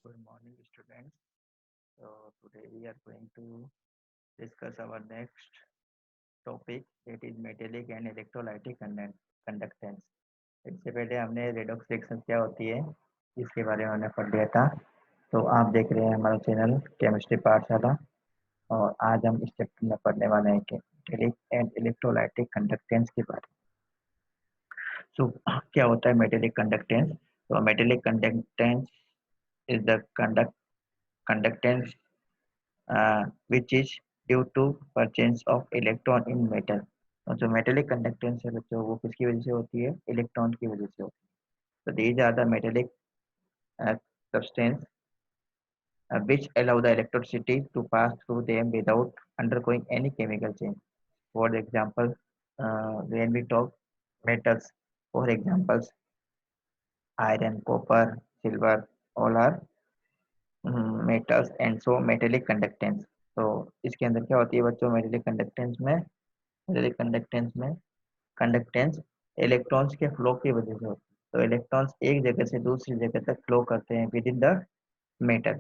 Good morning, students. Today we are going to discuss our next topic, that is metallic and electrolytic conductance. इससे पहले हमने redox reaction क्या होती है इसके बारे में हमने पढ़ लिया था। तो आप देख रहे हैं हमारा चैनल केमिस्ट्री पाठशाला, और आज हम इस चैप्टर में पढ़ने वाले हैं कि मेटेलिक एंड इलेक्ट्रोलाइटिक कंडक्टेंस के बारे में। क्या होता है मेटेलिक कंडक्टेंस? तो metallic conductance is the conductance which is due to presence of electron in metal। और जो मेटेलिक कंडक्टेंस है बच्चों, वो किसकी वजह से होती है? इलेक्ट्रॉन की वजह से होती है। तो these are the metallic substance which allow the electricity to pass through them without undergoing any chemical change. For example, when we talk metals, for examples, iron, copper, silver, all are metals and so metallic conductance. तो इसके अंदर क्या होती है बच्चों? Metallic conductance में conductance electrons के flow की वजह से होती है। तो इलेक्ट्रॉन्स एक जगह से दूसरी जगह तक फ्लो करते हैं with in the metal.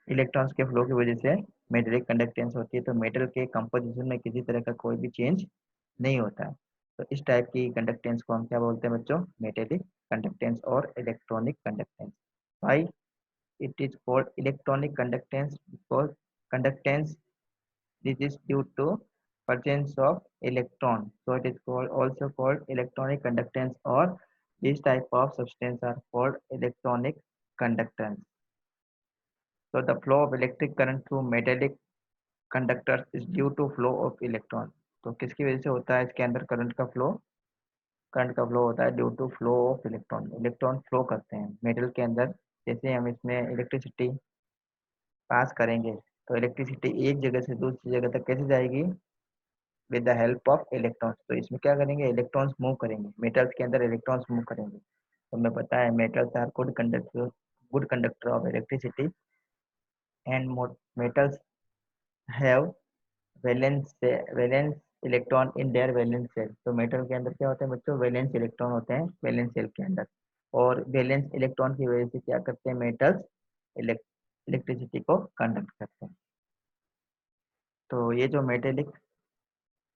Electrons के फ्लो की वजह से मेटेलिक कंडक्टेंस होती है। तो मेटल के कंपोजिशन में किसी तरह का कोई भी चेंज नहीं होता है। तो इस टाइप की कंडक्टेंस को हम क्या बोलते हैं बच्चों? मेटेलिक कंडक्टेंस और इलेक्ट्रॉनिक कंडक्टेंस। भाई, it is called electronic conductance because conductance this is due to presence of electron, so it is also called electronic conductance, or this type of substance are called electronic conductance. So the flow of electric current through metallic conductors is due to flow of electron। तो किसकी वजह से होता है इसके अंदर current का flow होता है due to flow of electron flow करते हैं मेटल के अंदर। जैसे हम इसमें इलेक्ट्रिसिटी पास करेंगे, तो इलेक्ट्रिसिटी एक जगह से दूसरी जगह तक कैसे जाएगी? With the help of electrons. तो इसमें क्या करेंगे? इलेक्ट्रॉन्स मूव करेंगे, मेटल्स के अंदर इलेक्ट्रॉन्स मूव करेंगे। तो हमें पता है metals are good conductor of electricity and metals have valence electron in their valence shell. तो मेटल के अंदर क्या होते हैं बच्चों? वैलेंस इलेक्ट्रॉन होते हैं वैलेंस सेल के अंदर, और वैलेंस इलेक्ट्रॉन की वजह से क्या करते हैं मेटल्स? इलेक्ट्रिसिटी को कंडक्ट करते हैं। तो ये जो मेटेलिक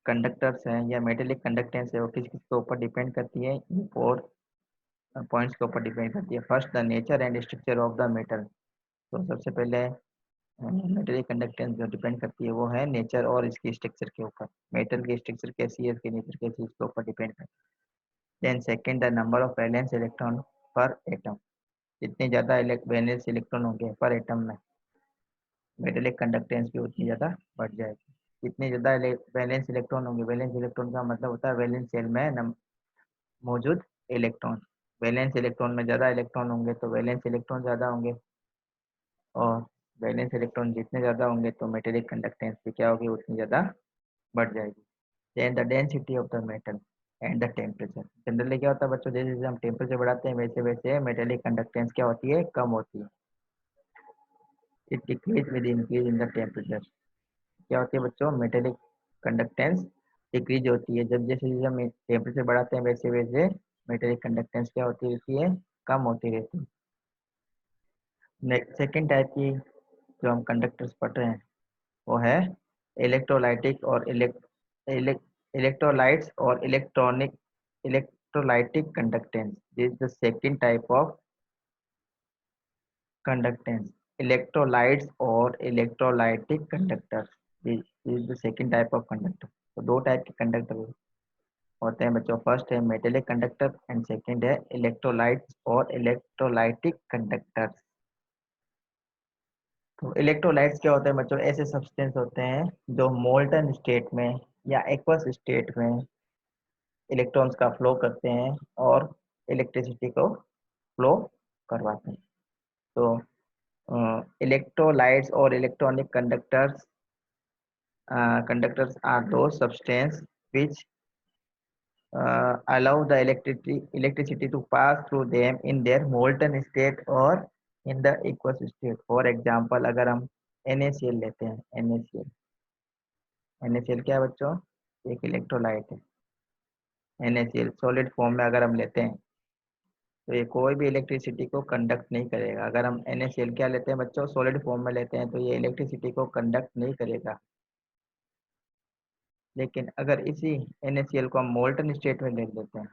कंडक्टर्स हैं या मेटेलिक कंडक्टेंस है, वो किस किस के ऊपर डिपेंड करती है? ये 4 पॉइंट्स के ऊपर डिपेंड करती है। First, the nature and structure of the metal. तो सबसे पहले मेटेलिक कंडक्टेंस जो डिपेंड करती है वो है नेचर और इसकी स्ट्रक्चर के ऊपर। मेटल की स्ट्रक्चर कैसी है, इसकी नेचर कैसी है, इसके ऊपर डिपेंड करती है। Then second, the number of valence electron पर एटम। जितने ज़्यादा वैलेंस इलेक्ट्रॉन होंगे पर एटम में, मेटेलिक कंडक्टेंस भी उतनी ज़्यादा बढ़ जाएगी। जितने ज़्यादा वैलेंस इलेक्ट्रॉन होंगे, वैलेंस इलेक्ट्रॉन का मतलब होता है वैलेंस सेल में मौजूद इलेक्ट्रॉन। वैलेंस इलेक्ट्रॉन में ज़्यादा इलेक्ट्रॉन होंगे तो वैलेंस इलेक्ट्रॉन ज़्यादा होंगे, और वैलेंस इलेक्ट्रॉन जितने ज़्यादा होंगे तो मेटेलिक कंडक्टेंस भी क्या होगी? उतनी ज़्यादा बढ़ जाएगी। Then the density of the metal and the temperature. Generally क्या होता है बच्चों? जैसे जैसे हम टेम्परेचर बढ़ाते हैं वैसे वैसे मेटेलिक कंडक्टेंस क्या होती है? कम होती है। It decrease with increase in the temperature. क्या होती है बच्चों? मेटेलिक कंडक्टेंस डिक्रीज होती है। जब जैसे जैसे हम टेम्परेचर बढ़ाते हैं वैसे वैसे मेटेलिक कंडक्टेंस क्या होती रहती है? कम होती रहती है। सेकेंड टाइप की जो हम कंडक्टर्स पढ़ रहे हैं वो है इलेक्ट्रोलाइटिक और इलेक्ट्रोलाइट्स और electrolytic conductance. This is the second type of conductance, electrolytes और electrolytic conductors. This is the second type of conductor. तो दो टाइप के कंडक्टर होते हैं बच्चों। फर्स्ट है मेटेलिक कंडक्टर एंड सेकेंड है इलेक्ट्रोलाइट्स और इलेक्ट्रोलाइटिक कंडक्टर्स। तो इलेक्ट्रोलाइट्स क्या होते हैं बच्चों? ऐसे सब्सटेंस होते हैं जो मोल्टन स्टेट में या एक्वस स्टेट में इलेक्ट्रॉन्स का फ्लो करते हैं और इलेक्ट्रिसिटी को फ्लो करवाते हैं। तो इलेक्ट्रोलाइट्स और इलेक्ट्रॉनिक कंडक्टर्स आर दो substance which allow the electricity to pass through them in their molten state or in the aqueous state। For example, अगर हम NaCl लेते हैं, NaCl क्या है बच्चों? एक इलेक्ट्रोलाइट है। NaCl सॉलिड फॉर्म में अगर हम लेते हैं तो ये कोई भी इलेक्ट्रिसिटी को कंडक्ट नहीं करेगा। अगर हम NaCl क्या लेते हैं बच्चों, सॉलिड फॉर्म में लेते हैं, तो ये इलेक्ट्रिसिटी को कंडक्ट नहीं करेगा। लेकिन अगर इसी NaCl को हम मोल्टन स्टेट में ले लेते हैं,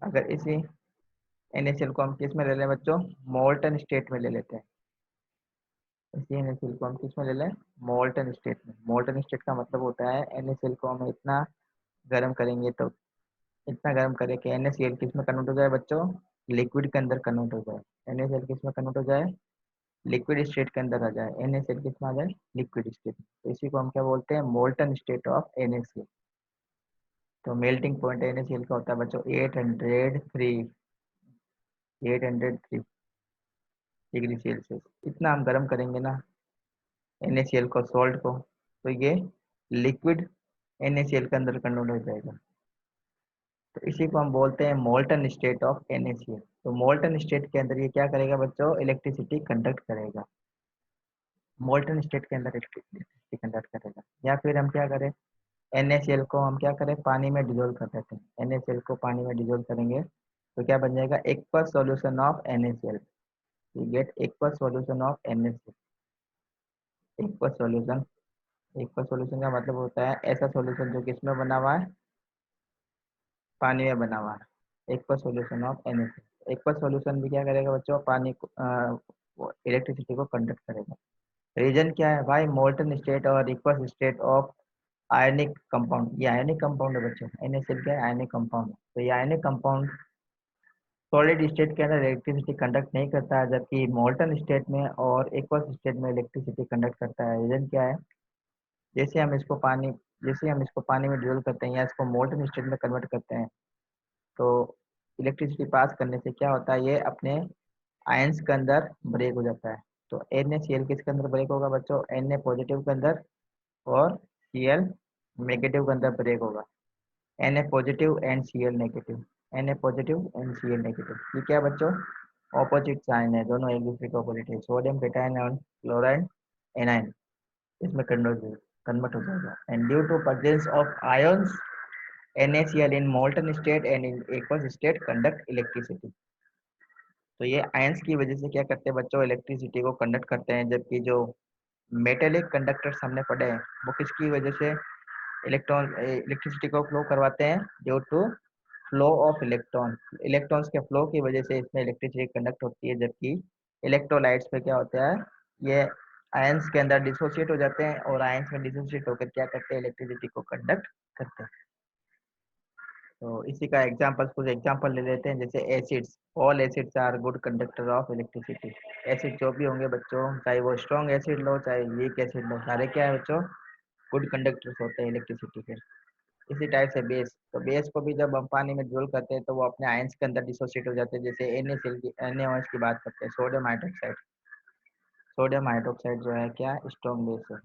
अगर इसी NaCl को हम किस में ले लें बच्चों, मोल्टन स्टेट में ले लेते हैं। इसी NaCl को हम किस में ले लें, मोल्टन स्टेट में। मोल्टन स्टेट का मतलब होता है NaCl को हम इतना गर्म करेंगे, तो इतना गर्म करें कि NaCl किस में कन्वर्ट हो जाए बच्चों, लिक्विड के अंदर कन्वर्ट हो जाए। NaCl किस में कन्वर्ट हो जाए, लिक्विड स्टेट के अंदर आ जाए। NaCl किस में आ जाए, लिक्विड स्टेट। तो इसी को हम क्या बोलते हैं, मोल्टन स्टेट ऑफ NaCl। तो मेल्टिंग पॉइंट NaCl का होता है बच्चों 803 डिग्री सेल्सियस। इतना हम गर्म करेंगे ना NaCl को, सॉल्ट को, तो ये लिक्विड NaCl के अंदर कन्वर्ट हो जाएगा। तो इसी को हम बोलते हैं मोल्टन स्टेट ऑफ NaCl। तो मोल्टन स्टेट के अंदर ये क्या करेगा बच्चों, इलेक्ट्रिसिटी कंडक्ट करेगा। मोल्टन स्टेट के अंदर इलेक्ट्रिसिटी कंडक्ट करेगा। या फिर हम क्या करें, NaCl को हम क्या करें, पानी में डिजोल्व कर देते हैं। NaCl को पानी में डिजोल्व करेंगे तो क्या बन जाएगा, aqueous solution of NaCl। you get aqueous solution of NaCl। Aqueous solution, aqueous solution का मतलब होता है ऐसा सॉल्यूशन जो किसमें बना हुआ है, पानी में बना हुआ है। Aqueous solution of NaCl। Aqueous solution भी क्या करेगा बच्चों, पानी को इलेक्ट्रिसिटी को कंडक्ट करेगा। रीजन क्या है भाई, मोल्टन स्टेट और aqueous state of ionic compound. ये आयनिक कंपाउंड है बच्चों, NaCl क्या है, आयनिक कंपाउंड। तो ये आयनिक कंपाउंड सॉलिड स्टेट के अंदर इलेक्ट्रिसिटी कंडक्ट नहीं करता है, जबकि मोल्टन स्टेट में और एक्वस स्टेट में इलेक्ट्रिसिटी कंडक्ट करता है। रीजन क्या है, जैसे हम इसको पानी जैसे हम इसको पानी में डिजोल्व करते हैं या इसको मोल्टन स्टेट में कन्वर्ट करते हैं, तो इलेक्ट्रिसिटी पास करने से क्या होता है, ये अपने आयंस के अंदर ब्रेक हो जाता है। तो NaCl किसके अंदर ब्रेक होगा बच्चों, Na पॉजिटिव के अंदर, और Cl नेगेटिव के अंदर ब्रेक होगा। Na positive and Cl negative, Na positive and Cl negative. ये क्या बच्चों, ऑपोजिट साइन है, दोनों एक दूसरे के ऑपोजिट है। सोडियम केटायन और क्लोराइड एनायन इसमें कन्वर्ट हो जाएगा। And due to presence of ions NaCl in molten state and in aqueous state conduct electricity। तो ये आयंस की वजह से क्या करते हैं बच्चों, इलेक्ट्रिसिटी को कंडक्ट करते हैं। जबकि जो मेटेलिक कंडक्टर्स हमने पढ़े हैं वो किसकी वजह से इलेक्ट्रिसिटी को फ्लो करवाते हैं, due to flow of electrons के फ्लो की वजह से इसमें इलेक्ट्रिसिटी कंडक्ट होती है। जबकि इलेक्ट्रोलाइट्स में क्या होता है, ये आयंस के अंदर डिसोसिएट हो जाते हैं और आयंस में डिसोसिएट होकर क्या करते हैं, इलेक्ट्रिसिटी को कंडक्ट करते हैं। तो इसी का कुछ एग्जांपल ले लेते हैं, जैसे acids. All acids are good conductor of electricity. Acid जो भी होंगे बच्चों, चाहे वो स्ट्रॉन्ग एसिड लो चाहे वीक एसिड लो, सारे क्या है बच्चों, गुड कंडक्टर्स होते हैं इलेक्ट्रिसिटी के। इसी टाइप से बेस, तो बेस को भी जब हम पानी में डिसोल्व करते हैं तो वो अपने आयंस के अंदर डिसोसिएट हो जाते हैं। जैसे NaOH की बात करते हैं, सोडियम हाइड्रोक्साइड जो है क्या, स्ट्रॉन्ग बेस है।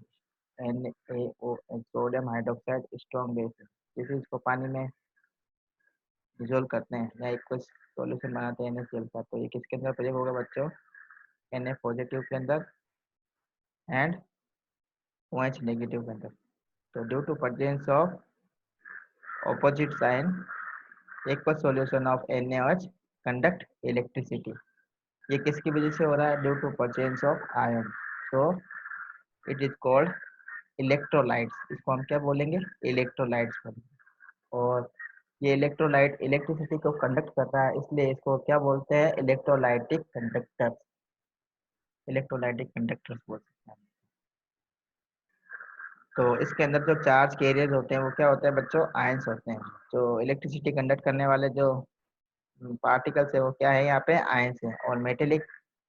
NaOH, sodium hydroxide strong base है। जैसे इसको पानी में डिसोल्व करते हैं या एक कुछ सॉल्यूशन बनाते हैं NaCl का, तो ये किसके अंदर प्रयोग होगा बच्चों, Na पॉजिटिव के अंदर एंड OH नेगेटिव के अंदर। तो due to presence of opposite sign, aqueous solution of NaOH conduct electricity। ये किसकी वजह से हो रहा है, due to presence of ion. So it is called electrolytes. इसको हम क्या बोलेंगे, इलेक्ट्रोलाइट्स बोलेंगे। और ये इलेक्ट्रोलाइट इलेक्ट्रिसिटी को कंडक्ट कर रहा है, इसलिए इसको क्या बोलते हैं, इलेक्ट्रोलाइटिक कंडक्टर्स बोल सकते हैं। तो इसके अंदर जो चार्ज कैरियर्स होते हैं वो क्या होते हैं बच्चों, आयंस होते हैं। जो इलेक्ट्रिसिटी कंडक्ट करने वाले जो पार्टिकल्स है वो क्या है, यहाँ पे आयंस है। और मेटेलिक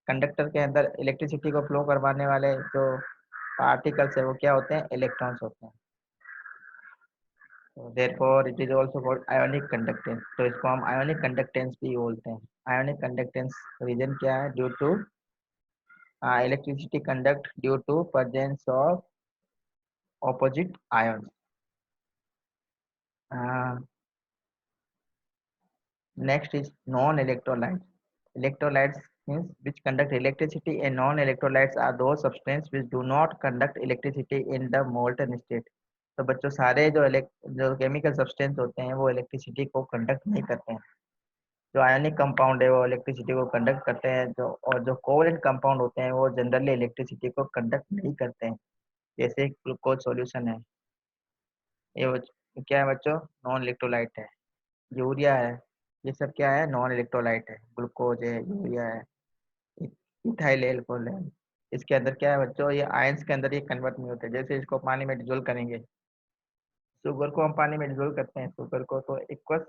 कंडक्टर के अंदर इलेक्ट्रिसिटी को फ्लो करवाने वाले जो पार्टिकल्स है वो क्या होते हैं, इलेक्ट्रॉन्स होते हैं। तो therefore it is also called ionic conductance. तो इसको हम आयोनिक कंडक्टेंस भी बोलते हैं। आयोनिक कंडक्टेंस रीजन क्या है, due to electricity conduct due to presence of opposite ions. Next is non electrolytes. Electrolytes means which conduct electricity and non-electrolytes are those substances which do not conduct electricity in the molten state। तो बच्चों सारे जो chemical substance होते हैं वो electricity को conduct नहीं करते हैं। जो आयनिक कंपाउंड है वो इलेक्ट्रिसिटी को कंडक्ट करते हैं, जो और जो कोवलेंट कंपाउंड होते हैं वो जनरली इलेक्ट्रिसिटी को कंडक्ट नहीं करते हैं। जैसे ग्लूकोज सॉल्यूशन है, क्या है बच्चों, नॉन इलेक्ट्रोलाइट है। यूरिया है, ये सब क्या है, नॉन इलेक्ट्रोलाइट है। ग्लूकोज है, यूरिया है, इथाइल एल्कोहल है। इसके अंदर क्या है बच्चों, ये आयंस के अंदर ये कन्वर्ट नहीं होते। जैसे इसको पानी में डिजोल्व करेंगे, शुगर को हम पानी में डिजोल्व करते हैं, शुगर को तो एक्वस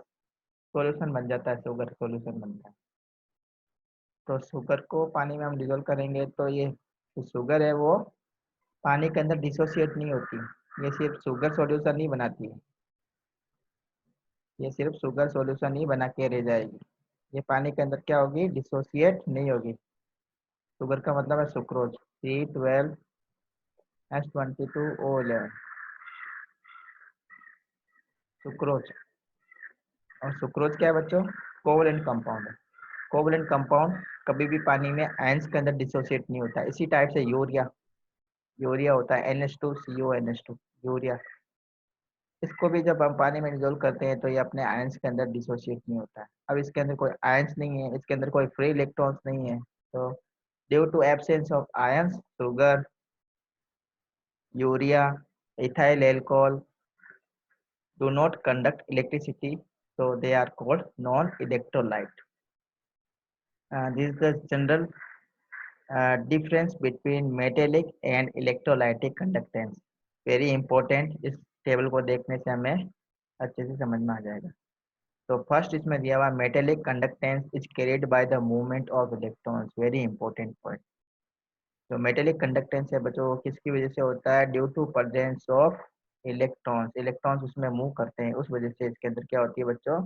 सॉल्यूशन बन जाता है, शुगर सॉल्यूशन बनता है। तो शुगर को पानी में हम डिजोल्व करेंगे तो ये जो शुगर है वो पानी के अंदर डिसोसिएट नहीं होती। ये सिर्फ शुगर सॉल्यूशन ही बनाती है, ये सिर्फ शुगर सॉल्यूशन ही बना के रह जाएगी। ये पानी के अंदर क्या होगी, डिसोसिएट नहीं होगी। शुगर का मतलब है सुक्रोज, C12H22O11, सुक्रोज। और सुक्रोज क्या है बच्चों, कोवलेंट कंपाउंड है। कोवलेंट कंपाउंड कभी भी पानी में आयंस के अंदर डिसोसिएट नहीं होता। इसी टाइप से यूरिया, यूरिया होता है NH2CONH2, यूरिया। इसको भी जब हम पानी में डिजोल्व करते हैं तो ये अपने आयंस के अंदर डिसोसिएट नहीं होता है। अब इसके अंदर कोई आयंस नहीं है, इसके अंदर कोई फ्री इलेक्ट्रॉन्स नहीं है, तो due to absence of ions, sugar, urea, ethyl alcohol do not conduct electricity, so they are called non-electrolyte. This is the general difference between metallic and electrolytic conductance. Very important, इस table को देखने से हमें अच्छे से समझ में आ जाएगा। तो फर्स्ट इसमें दिया हुआ metallic conductance is carried by the movement of electrons, very important point. तो मेटेलिक कंडक्टेंस है बच्चों किसकी वजह से होता है, due to presence of electrons, electrons उसमें मूव करते हैं, उस वजह से इसके अंदर क्या होती है बच्चों,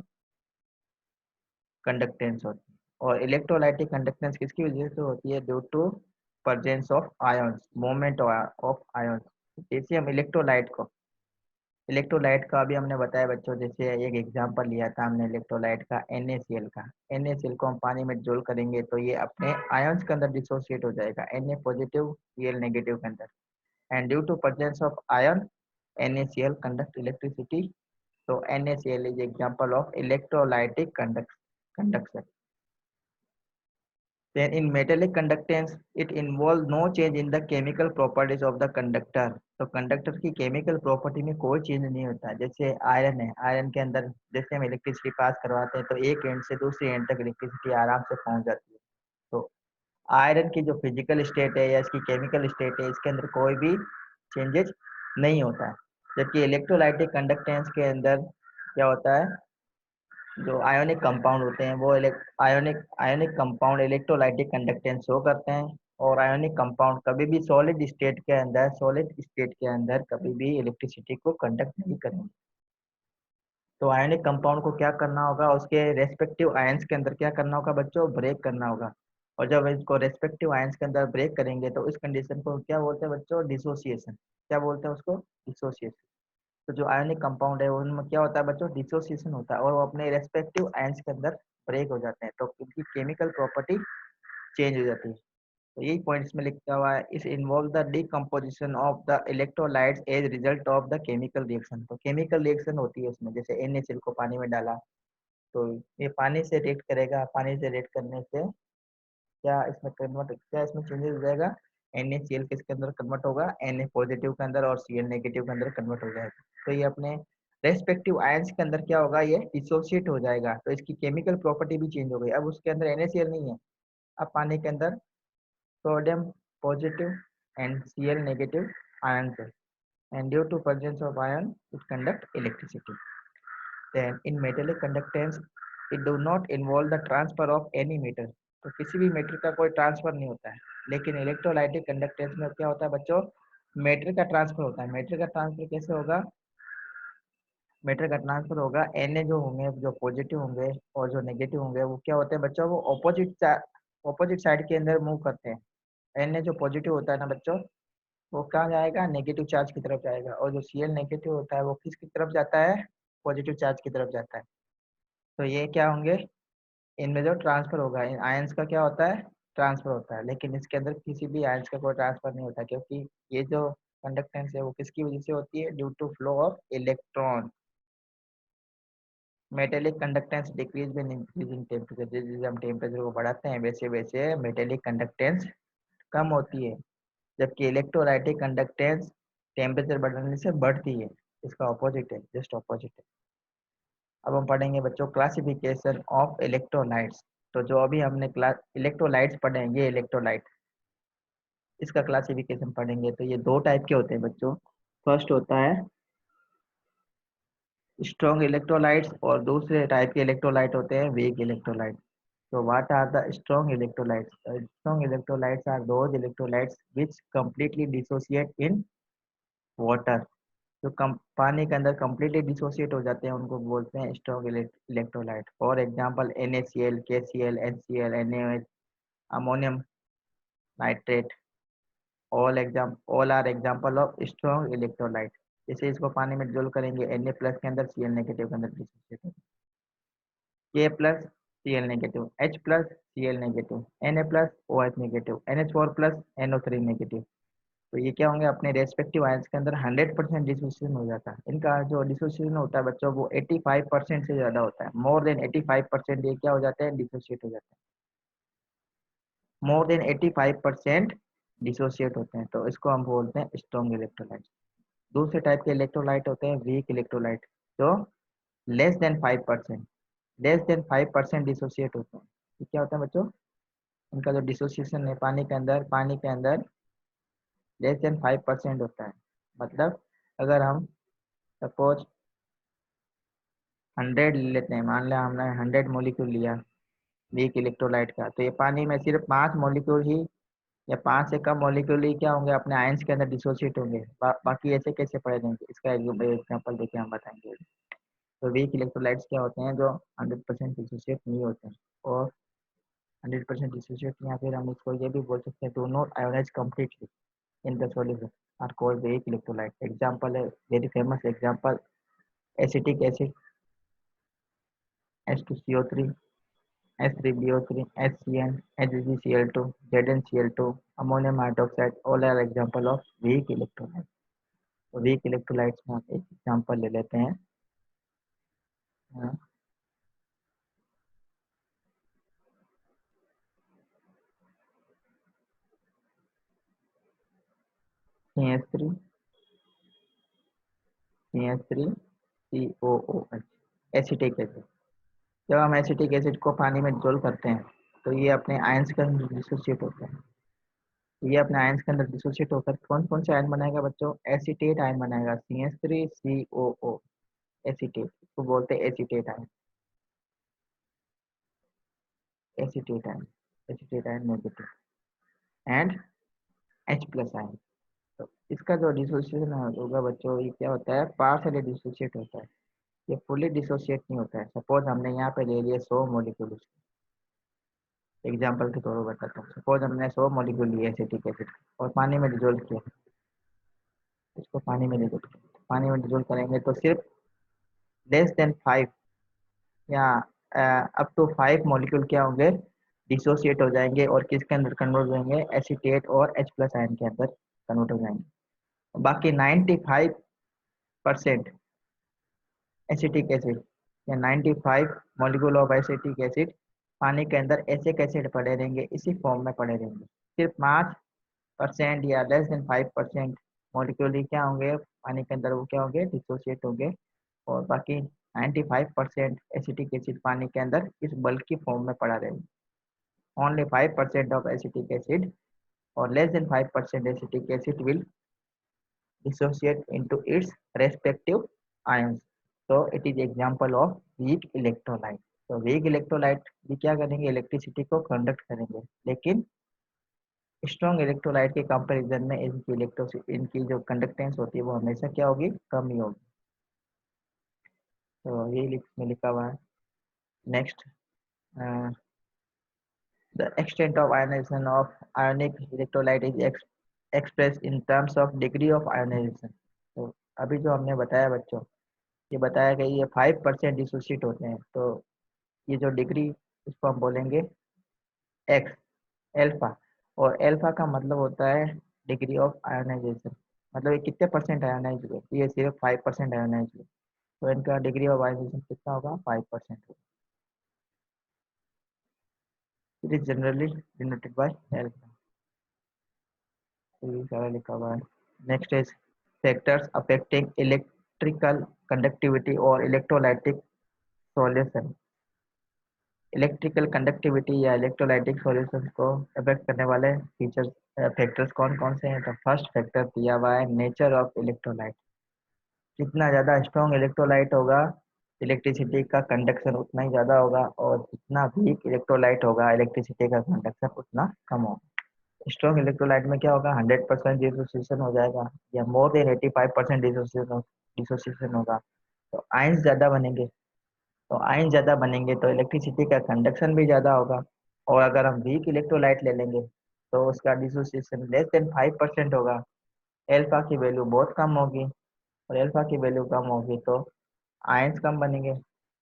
कंडक्टेंस होती है। और इलेक्ट्रोलाइटिक कंडक्टेंस किसकी वजह से होती है, due to presence of ions, movement of ions. जैसे हम इलेक्ट्रोलाइट का अभी हमने बताया बच्चों, जैसे एक एग्जांपल लिया था हमने इलेक्ट्रोलाइट का NaCl का। NaCl को हम पानी में डिसोल्व करेंगे तो ये अपने आयंस के अंदर डिसोसिएट हो जाएगा, Na पॉजिटिव Cl नेगेटिव के अंदर। And due to presence of ion NaCl conduct electricity. तो NaCl is example of electrolytic conduction. Then in metallic conductance, it involves no change in the chemical properties of the conductor. तो conductor की chemical property में कोई change नहीं होता। जैसे iron है, iron के अंदर जैसे हम इलेक्ट्रिसिटी पास करवाते हैं तो एक एंड से दूसरी एंड तक इलेक्ट्रिसिटी आराम से पहुंच जाती है। तो आयरन की जो फिजिकल स्टेट है या इसकी केमिकल स्टेट है, इसके अंदर कोई भी चेंजेस नहीं होता है। जबकि इलेक्ट्रोलाइटिक कंडक्टेंस के अंदर क्या होता है, जो आयोनिक कंपाउंड होते हैं वो ionic ionic compound electrolytic conductance show करते हैं। और आयोनिक कंपाउंड कभी भी सॉलिड स्टेट के अंदर कभी भी इलेक्ट्रिसिटी को कंडक्ट नहीं करेंगे। तो आयोनिक कंपाउंड को क्या करना होगा, उसके रेस्पेक्टिव आयंस के अंदर क्या करना होगा बच्चों, ब्रेक करना होगा। और जब इसको रेस्पेक्टिव आयंस के अंदर ब्रेक करेंगे तो इस कंडीशन को क्या बोलते हैं बच्चों, डिसोसिएशन। क्या बोलते हैं उसको, डिसोसिएशन। तो जो आयोनिक कंपाउंड है उनमें क्या होता है बच्चों, डिसोसिएशन होता है और वो अपने रेस्पेक्टिव आयंस के अंदर ब्रेक हो जाते हैं, तो उनकी केमिकल प्रॉपर्टी चेंज हो जाती है। तो यही पॉइंट इसमें लिखा हुआ है, इस involve the decomposition of the electrolytes as result of the chemical reaction. तो केमिकल रिएक्शन होती है उसमें, जैसे NaCl को पानी में डाला तो ये पानी से रिएक्ट करेगा, पानी से रिएक्ट करने से क्या इसमें चेंजेस हो जाएगा, NaCl किसके अंदर कन्वर्ट होगा, Na पॉजिटिव के अंदर और Cl नेगेटिव के अंदर कन्वर्ट हो जाएगा। तो ये अपने रेस्पेक्टिव आयंस के अंदर क्या होगा, ये डिसोसिएट हो जाएगा, तो इसकी केमिकल प्रॉपर्टी भी चेंज हो गई। अब उसके अंदर NaCl नहीं है, अब पानी के अंदर sodium positive and Cl negative ion है, and due to presence of ion it conduct electricity. Then in metallic conductance it do not involve the transfer of any metal, तो किसी भी मेटर का कोई ट्रांसफर नहीं होता है। लेकिन इलेक्ट्रोलाइटिक कंडक्टेंस में क्या होता है बच्चों, मेटर का ट्रांसफर होता है। मेटर का ट्रांसफर कैसे होगा, मेटर का ट्रांसफर होगा, Na जो होंगे, जो पॉजिटिव होंगे और जो नेगेटिव होंगे वो क्या होते हैं बच्चों, वो ऑपोजिट साइड के अंदर मूव करते हैं। Na जो पॉजिटिव होता है ना बच्चों, वो कहाँ जाएगा, नेगेटिव चार्ज की तरफ जाएगा, और जो Cl नेगेटिव होता है वो किसकी तरफ जाता है, पॉजिटिव चार्ज की तरफ जाता है। तो ये क्या होंगे, इनमें जो ट्रांसफर होगा इन आयंस का क्या होता है, ट्रांसफर होता है, लेकिन इसके अंदर किसी भी आयंस का कोई ट्रांसफर नहीं होता, क्योंकि ये जो कंडक्टेंस है वो किसकी वजह से होती है, due to flow of electron. Metallic conductance decrease with increasing temperature, जैसे जैसे हम टेम्परेचर को बढ़ाते हैं वैसे वैसे मेटेलिक कंडक्टेंस कम होती है, जबकि इलेक्ट्रोलाइटिक कंडक्टेंस टेम्परेचर बढ़ने से बढ़ती है। इसका ऑपोजिट है, जस्ट ऑपोजिट है। अब हम पढ़ेंगे बच्चों क्लासिफिकेशन ऑफ इलेक्ट्रोलाइट्स। तो जो अभी हमने क्लास इलेक्ट्रोलाइट्स पढ़ेंगे, इलेक्ट्रोलाइट इसका क्लासिफिकेशन पढ़ेंगे, तो ये दो टाइप के होते हैं बच्चों। फर्स्ट होता है स्ट्रॉन्ग इलेक्ट्रोलाइट्स और दूसरे टाइप के इलेक्ट्रोलाइट होते हैं weak electrolyte. So what are the strong electrolytes? Strong electrolytes are those electrolytes which completely dissociate in water. जो कम पानी के अंदर completely dissociate हो जाते हैं उनको बोलते हैं strong electrolyte. For example, NaCl, KCl, NCl, NaOH, ammonium nitrate, all are example of strong electrolyte. जैसे इसको पानी में डिसोल्व करेंगे Na प्लस के अंदर Cl नेगेटिव के अंदर डिसोसिएट होगा, K plus Cl negative, H plus Cl negative, Na plus OH negative, NH4 plus NO3 negative. तो ये क्या होंगे, अपने रेस्पेक्टिव आयंस के अंदर 100% डिसोसिएशन हो जाता है। इनका जो डिसोसिएशन होता है बच्चों वो 85% से ज़्यादा होता है। मोर देन 85% ये क्या हो जाते हैं, डिसोसिएट हो जाते हैं। मोर देन 85% डिसोसिएट होते हैं, तो इसको हम बोलते हैं स्ट्रॉन्ग इलेक्ट्रोलाइट। दूसरे टाइप के इलेक्ट्रोलाइट होते हैं वीक इलेक्ट्रोलाइट, जो लेस देन 5% डिसोसिएट होते हैं। ये क्या होता है बच्चों, इनका जो डिसोसिएशन है पानी के अंदर लेस देन 5% होता है। मतलब अगर हम सपोज 100 ले लेते हैं, मान लिया हमने 100 मोलिक्यूल लिया वीक इलेक्ट्रोलाइट का, तो ये पानी में सिर्फ 5 मोलिक्यूल ही या 5 से कम मोलिक्यूल ही क्या होंगे, अपने आयंस के अंदर डिसोसिएट होंगे। बाकी ऐसे कैसे पढ़े जाएंगे, इसका एग्जाम्पल देके हम बताएंगे। तो वीक इलेक्ट्रोलाइट्स क्या होते हैं, जो 100% डिसोसिएट नहीं होते हैं, और 100% डिसोसिएट, या फिर हम इसको ये भी बोल सकते हैं do not ionise completely in the solution are called weak electrolyte. Example है, very famous example, acetic acid H2CO3, H3BO3, HCN, HgCl2, ZnCl2, ammonium hydroxide, all are example of weak electrolyte। तो वीक इलेक्ट्रोलाइट्स में हम एक example ले लेते हैं, CH3, CH3COOH, acetic acid. जब हम एसिटिक एसिड को पानी में डिसोल्व करते हैं तो ये अपने आयंस के अंदर डिसोसिएट होते हैं। ये अपने आयंस के अंदर डिसोसिएट होकर कौन कौन से आयन बनाएगा बच्चों, एसीटेट आयन बनाएगा, CH3COO, एसीटेट, इसको बोलते हैं acetate ion, acetate ion, acetate ion negative, and H plus ion. तो इसका जो डिसोसिएशन होगा बच्चों, ये क्या होता है, पार्शियली डिसोसिएट होता है, ये फुली डिसोसिएट नहीं होता है। सपोज हमने यहाँ पे ले लिए 100 मॉलिक्यूल, एग्जाम्पल के तौर पर बताता हूँ। सपोज हमने 100 मॉलिक्यूल लिए एसिटिक एसिड और पानी में डिजोल्व किया, इसको पानी में डिजोल्व किया, पानी में डिजोल्व करेंगे तो सिर्फ लेस देन 5 या अप टू 5 मॉलिक्यूल क्या होंगे, डिसोसिएट हो जाएंगे और किसके अंदर कन्वर्ट हो जाएंगे, एसीटेट और H प्लस आयन के अंदर कन्वर्ट हो जाएंगे। बाकी 95% एसिटिक एसिड या 95 मॉलिक्यूल ऑफ एसिटिक एसिड पानी के अंदर ऐसे कैसे पड़े रहेंगे, इसी फॉर्म में पड़े रहेंगे। सिर्फ 5% या लेस देन 5% मॉलिक्यूल ही क्या होंगे पानी के अंदर, वो क्या होंगे, डिसोसिएट होंगे, और बाकी 95% एसिटिक एसिड पानी के अंदर इस बल्क की फॉर्म में पड़ा रहेगा। ओनली 5% ऑफ एसिटिक एसिड और less than 5% acetic acid will dissociate into its respective ions. So it is example of weak electrolyte. तो वीक इलेक्ट्रोलाइट भी क्या करेंगे, इलेक्ट्रिसिटी को कंडक्ट करेंगे, लेकिन स्ट्रॉन्ग इलेक्ट्रोलाइट के कंपैरिजन में इनकी जो कंडक्टेंस होती है वो हमेशा क्या होगी, कम ही होगी। तो ये में लिखा हुआ है। Next, the extent of ionization of ionic electrolyte is expressed in terms of degree of ionization। तो अभी जो हमने बताया बच्चों, ये बताया कि ये 5% डिसोसिएट होते हैं, तो ये जो डिग्री इसको हम बोलेंगे एक्स, एल्फा। और एल्फा का मतलब होता है डिग्री ऑफ आयोनाइजेशन, मतलब ये कितने परसेंट आयोनाइज हुए, तो ये सिर्फ 5% आयोनाइज हुए, तो इनका डिग्री ऑफ आयोनाइजेशन कितना होगा, 5% होगा। It is generally denoted by alpha. तो ये सारा लिखा हुआ है। Next is factors affecting electrical conductivity और इलेक्ट्रोलाइटिक सॉल्यूशन। इलेक्ट्रिकल कंडक्टिविटी या इलेक्ट्रोलाइटिक सॉल्यूशन को अफेक्ट करने वाले फीचर्स फैक्टर्स कौन कौन से हैं, तो फर्स्ट फैक्टर दिया हुआ है नेचर ऑफ इलेक्ट्रोलाइट। जितना ज़्यादा स्ट्रॉन्ग इलेक्ट्रोलाइट होगा, इलेक्ट्रिसिटी का कंडक्शन उतना ही ज़्यादा होगा, और जितना वीक इलेक्ट्रोलाइट होगा, इलेक्ट्रिसिटी का कंडक्शन उतना कम होगा। स्ट्रॉन्ग इलेक्ट्रोलाइट में क्या होगा, 100% डिसोसिएशन हो जाएगा, या मोर देन 85% डिसोसिएशन होगा, तो आयंस ज़्यादा बनेंगे। तो आयन ज़्यादा बनेंगे तो इलेक्ट्रिसिटी का कंडक्शन भी ज़्यादा होगा। और अगर हम वीक इलेक्ट्रोलाइट ले लेंगे तो उसका डिसोसिएशन लेस देन 5% होगा, एल्फा की वैल्यू बहुत कम होगी, और एल्फा की वैल्यू कम होगी तो आयंस कम बनेंगे।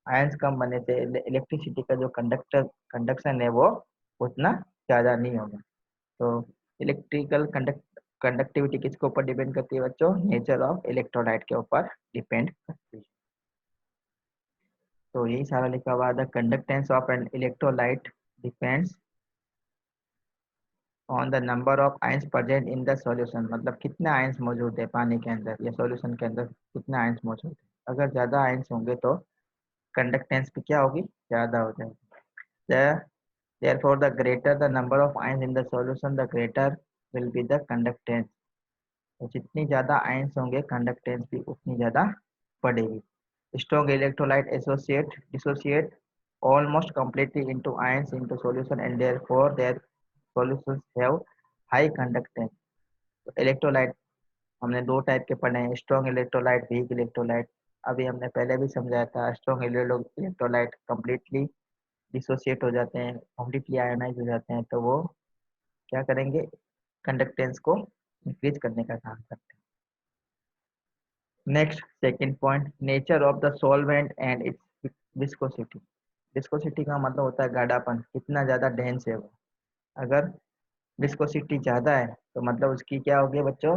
आयंस कम बनने से इलेक्ट्रिसिटी का जो कंडक्शन है वो उतना ज़्यादा नहीं होगा। तो इलेक्ट्रिकल कंडक्टिविटी किसके ऊपर डिपेंड करती है बच्चों, नेचर ऑफ इलेक्ट्रोलाइट के ऊपर डिपेंड करती है। तो यही सारा लिखा हुआ, the conductance of an electrolyte depends on the number of ions present in the solution, मतलब कितने आयंस मौजूद है पानी के अंदर या सॉल्यूशन के अंदर, कितने आयंस मौजूद है। अगर ज़्यादा आयंस होंगे तो कंडक्टेंस भी क्या होगी, ज़्यादा हो जाएगी। Therefore, the greater the number of ions in the solution, the greater will be the conductance. तो जितनी ज़्यादा आयंस होंगे कंडक्टेंस भी उतनी ज़्यादा बढ़ेगी। Strong electrolyte dissociate almost completely into ions into solution and therefore their solutions have high conductance. तो electrolyte हमने दो टाइप के पढ़े हैं, स्ट्रॉन्ग इलेक्ट्रोलाइट, वीक इलेक्ट्रोलाइट। अभी हमने पहले भी समझाया था, स्ट्रॉन्ग इलेक्ट्रोलाइट कंप्लीटली डिसोसिएट हो जाते हैं, कंप्लीटली आयोनाइज हो जाते हैं, तो वो क्या करेंगे, कंडक्टेंस को इंक्रीज करने का काम करते हैं। Next second point, nature of the solvent and it's viscosity. Viscosity का मतलब होता है गाढ़ापन, कितना ज़्यादा डेंस है वो। अगर विस्कोसिटी ज़्यादा है तो मतलब उसकी क्या होगी बच्चों,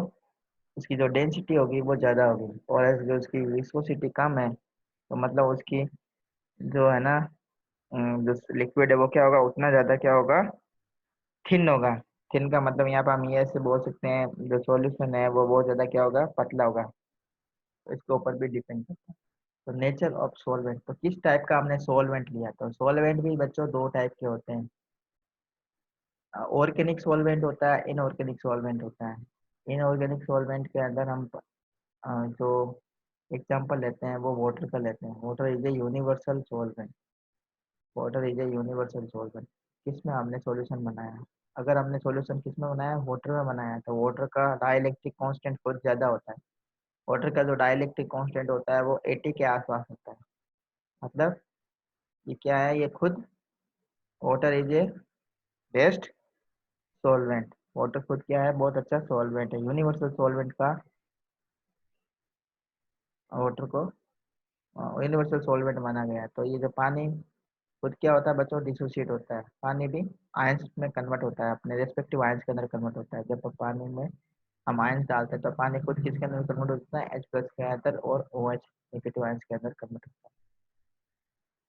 उसकी जो डेंसिटी होगी वो ज़्यादा होगी, और जो उसकी विस्कोसिटी कम है तो मतलब उसकी जो है ना जो लिक्विड है वो क्या होगा, उतना ज़्यादा क्या होगा, थिन होगा। थिन का मतलब यहाँ पर हम ये ऐसे बोल सकते हैं, जो सॉल्यूशन है वो बहुत ज़्यादा क्या होगा, पतला होगा। तो इसके ऊपर भी डिपेंड करता है। तो नेचर ऑफ सॉल्वेंट, तो किस टाइप का हमने सॉल्वेंट लिया, तो सॉल्वेंट भी बच्चों दो टाइप के होते हैं। ऑर्गेनिक सॉल्वेंट होता है, इनऑर्गेनिक सॉल्वेंट होता है। इनऑर्गेनिक सॉल्वेंट के अंदर हम जो एग्जांपल लेते हैं वो वाटर का लेते हैं। Water is a universal solvent. Water is a universal solvent. किस में हमने सॉल्यूशन बनाया, अगर हमने सॉल्यूशन किस में बनाया, वाटर में बनाया, तो वाटर का डाइलेक्ट्रिक कांस्टेंट बहुत ज़्यादा होता है। वाटर का जो डाइलेक्ट्रिक कांस्टेंट होता है वो 80 के आसपास होता है। मतलब ये क्या है, ये खुद water is a best solvent. Water खुद क्या है, बहुत अच्छा सॉल्वेंट है, यूनिवर्सल सॉल्वेंट का वाटर को यूनिवर्सल सॉल्वेंट माना गया है। तो ये जो पानी खुद क्या होता है बच्चों, डिसोसिएट होता है। पानी भी आयंस में कन्वर्ट होता है, अपने रेस्पेक्टिव आयंस के अंदर कन्वर्ट होता है। जब पानी में हम आयंस डालते हैं तो पानी खुद किसके अंदर कन्वर्ट होता है, H+ के अंदर, और OH नेगेटिव आयंस के अंदर कन्वर्ट होता है।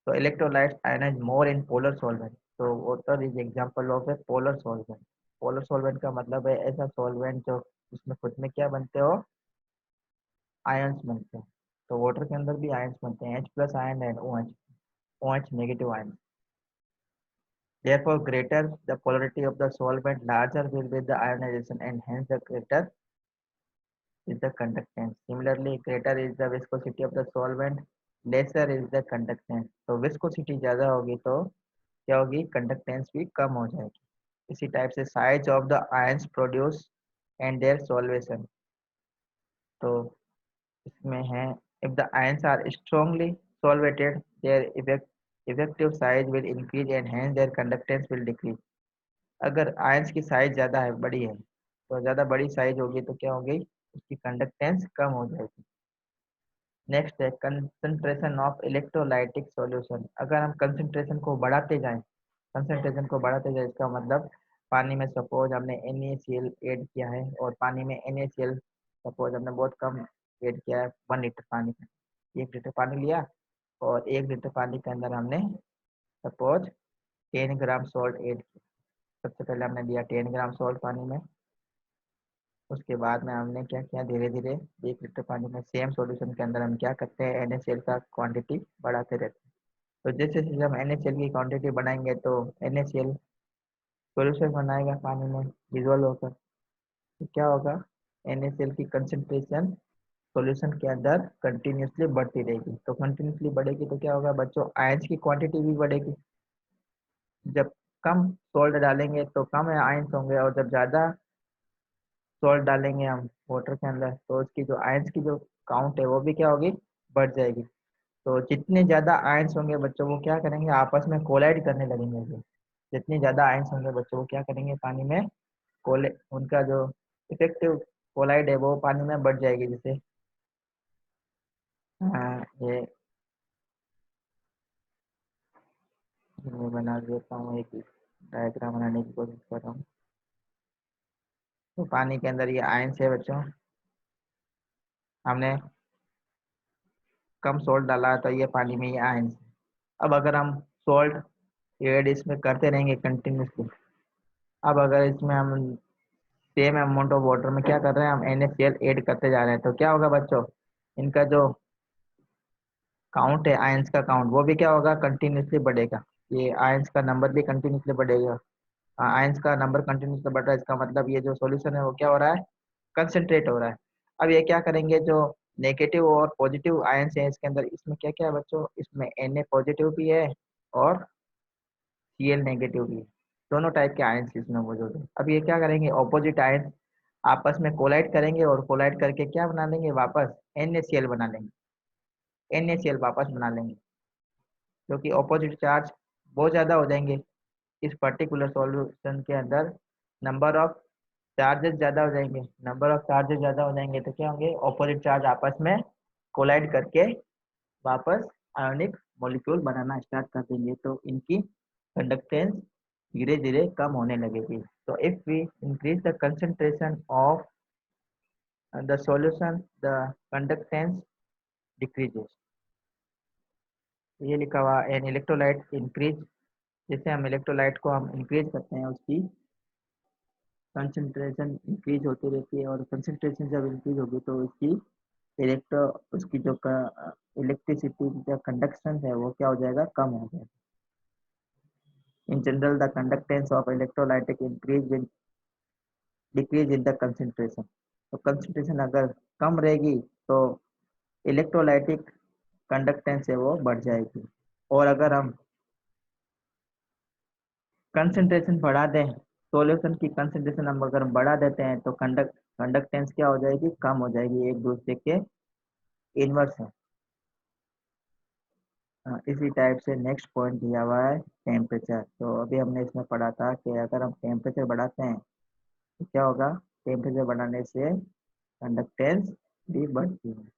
तो electrolytes ionise more in polar solvent. तो water is example of a polar solvent. Polar solvent का मतलब है ऐसा सॉल्वेंट जो जिसमें खुद में क्या बनते हो, आयंस बनते हैं। तो वाटर के अंदर भी आयंस बनते हैं, H+ ion and OH negative ion. Therefore, greater the polarity of the solvent, larger will be the ionization, and hence the greater is the conductance. Similarly, greater is the viscosity of the solvent, lesser is the conductance. तो viscosity ज़्यादा होगी तो क्या होगी, conductance भी कम हो जाएगी। इसी टाइप से size of the ions produced and their solvation। तो इसमें है, if the ions are strongly solvated, their effective size will increase and hence their conductance will decrease। अगर आयंस की साइज ज़्यादा है, बड़ी है, तो ज़्यादा बड़ी साइज होगी तो क्या होगी, उसकी कंडक्टेंस कम हो जाएगी। नेक्स्ट है कंसंट्रेशन ऑफ इलेक्ट्रोलाइटिक सॉल्यूशन। अगर हम कंसंट्रेशन को बढ़ाते जाएं, कंसंट्रेशन को बढ़ाते जाएं, इसका मतलब पानी में सपोज हमने NaCl ऐड किया है और पानी में NaCl सपोज हमने बहुत कम ऐड किया है 1 लीटर पानी में। 1 लीटर पानी लिया और 1 लीटर पानी के अंदर हमने सपोज 10 ग्राम सॉल्ट ऐड किया। सबसे पहले हमने दिया 10 ग्राम सॉल्ट पानी में। उसके बाद में हमने क्या किया, धीरे धीरे 1 लीटर पानी में सेम सॉल्यूशन के अंदर हम क्या करते हैं, NaCl का क्वांटिटी बढ़ाते रहते हैं। तो जैसे जैसे हम NaCl की क्वांटिटी बढ़ाएंगे तो NaCl सॉल्यूशन बनाएगा पानी में डिजोल्व होकर। तो क्या होगा, NaCl की कंसंट्रेशन सॉल्यूशन के अंदर कंटिन्यूसली बढ़ती रहेगी। तो कंटिन्यूसली बढ़ेगी तो क्या होगा बच्चों, आयंस की क्वांटिटी भी बढ़ेगी। जब कम सोल्ट डालेंगे तो कम आयंस होंगे और जब ज़्यादा सॉल्ट डालेंगे हम वाटर के अंदर तो उसकी जो आयंस की जो काउंट है वो भी क्या होगी, बढ़ जाएगी। तो जितने ज़्यादा आयंस होंगे बच्चों वो क्या करेंगे, आपस में कोलाइड करने लगेंगे। जितने ज़्यादा आयंस होंगे बच्चों वो क्या करेंगे, पानी में कोले उनका जो इफेक्टिव कोलाइड है वो पानी में बढ़ जाएगी। जैसे ये मैं बना देता हूँ, एक डायग्राम बनाने की कोशिश कर रहा हूँ। तो पानी के अंदर ये आयंस है बच्चों, हमने कम सोल्ट डाला तो ये पानी में ये आयंस। अब अगर हम सोल्ट ऐड इसमें करते रहेंगे कंटिन्यूसली, अब अगर इसमें हम सेम अमाउंट ऑफ वाटर में क्या कर रहे हैं, हम NaCl ऐड करते जा रहे हैं तो क्या होगा बच्चों, इनका जो काउंट है आयंस का काउंट वो भी क्या होगा, कंटिन्यूसली बढ़ेगा। ये आयंस का नंबर भी कंटिन्यूसली बढ़ेगा। आयंस का नंबर कंटिन्यूसली बढ़ रहा है, इसका मतलब ये जो सॉल्यूशन है वो क्या हो रहा है, कंसंट्रेट हो रहा है। अब ये क्या करेंगे, जो नेगेटिव और पॉजिटिव आयंस है इसके अंदर, इसमें क्या क्या है बच्चों, इसमें Na पॉजिटिव भी है और Cl नेगेटिव भी है। दोनों टाइप के आयंस इसमें मौजूद है। अब ये क्या करेंगे, ऑपोजिट आयंस आपस में कोलाइड करेंगे और कोलाइड करके क्या बना लेंगे, वापस NaCl बना लेंगे। NaCl वापस बना लेंगे क्योंकि ऑपोजिट चार्ज बहुत ज़्यादा हो जाएंगे इस पर्टिकुलर सॉल्यूशन के अंदर। नंबर ऑफ चार्जेस ज़्यादा हो जाएंगे, नंबर ऑफ चार्जेस ज़्यादा हो जाएंगे तो क्या होंगे, ऑपोजिट चार्ज आपस में कोलाइड करके वापस आयोनिक मॉलिक्यूल बनाना स्टार्ट कर देंगे। तो इनकी कंडक्टेंस धीरे धीरे कम होने लगेगी। तो if we increase the concentration of the solution the conductance decreases. ये लिखा हुआ एन इलेक्ट्रोलाइट इंक्रीज, जैसे हम इलेक्ट्रोलाइट को हम इंक्रीज करते हैं उसकी कंसंट्रेशन इंक्रीज होती रहती है और कंसंट्रेशन जब इंक्रीज होगी तो उसकी इलेक्ट्रो उसकी जो इलेक्ट्रिसिटी का कंडक्शन है वो क्या हो जाएगा, कम हो जाएगा। In general the conductance of electrolytic increase with decrease in the concentration. तो कंसंट्रेशन अगर कम रहेगी तो इलेक्ट्रोलाइटिक कंडक्टेंस है वो बढ़ जाएगी। और अगर हम कंसंट्रेशन बढ़ा दें, सॉल्यूशन की कंसंट्रेशन हम अगर बढ़ा देते हैं तो कंडक्टेंस क्या हो जाएगी, कम हो जाएगी, एक दूसरे के इनवर्स है। इसी टाइप से नेक्स्ट पॉइंट दिया हुआ है टेम्परेचर। तो अभी हमने इसमें पढ़ा था कि अगर हम टेम्परेचर बढ़ाते हैं तो क्या होगा, टेम्परेचर बढ़ाने से कंडक्टेंस भी बढ़ती है।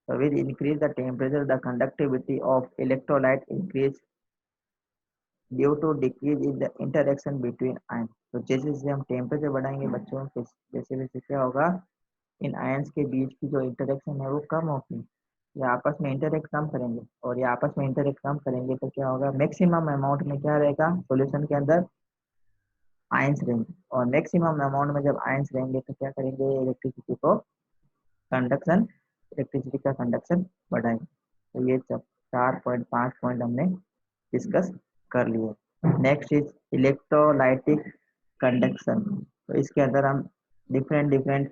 So with increase the temperature, the conductivity of electrolyte increase due to decrease in the interaction between ions। तो जैसे जैसे हम टेम्परेचर बढ़ाएंगे बच्चों, जैसे जैसे क्या होगा, इन आयंस के बीच की जो इंटरेक्शन है वो कम होगी। ये आपस में इंटरेक्ट कम करेंगे और ये आपस में इंटरेक्ट कम करेंगे तो क्या होगा, मैक्सिमम अमाउंट में क्या रहेगा, सॉल्यूशन के अंदर आयंस रहेंगे। और मैक्सिमम अमाउंट में जब आयंस रहेंगे तो क्या करेंगे, इलेक्ट्रिसिटी को कंडक्शन इलेक्ट्रिसिटी का कंडक्शन बढ़ाएंगे। तो ये सब 4.5 पॉइंट हमने डिस्कस कर लिए। Next is electrolytic conduction. तो इसके अंदर हम डिफरेंट डिफरेंट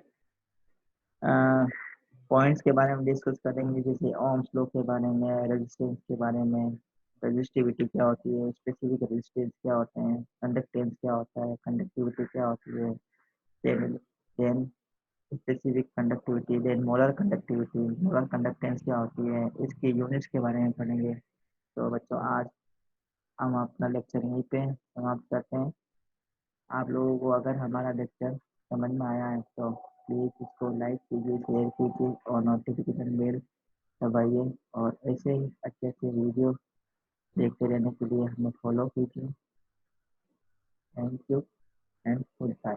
पॉइंट्स के बारे में डिस्कस करेंगे, जैसे ओम्स लॉ के बारे में, रेजिस्टेंस के बारे में, रेजिस्टिविटी क्या होती है, स्पेसिफिक रेजिस्टेंस क्या होते हैं, कंडक्टेंस क्या होता है, कंडक्टिविटी क्या होती है, then specific conductivity, then molar conductivity, molar conductance क्या होती है, इसकी यूनिट्स के बारे में पढ़ेंगे। तो बच्चों आज हम अपना लेक्चर यहीं पे समाप्त करते हैं। आप लोगों को अगर हमारा लेक्चर समझ में आया है तो प्लीज़ इसको लाइक कीजिए, शेयर कीजिए और नोटिफिकेशन बेल दबाइए। और ऐसे ही अच्छे अच्छे वीडियो देखते रहने के लिए हमें फॉलो कीजिए। Thank you and good bye.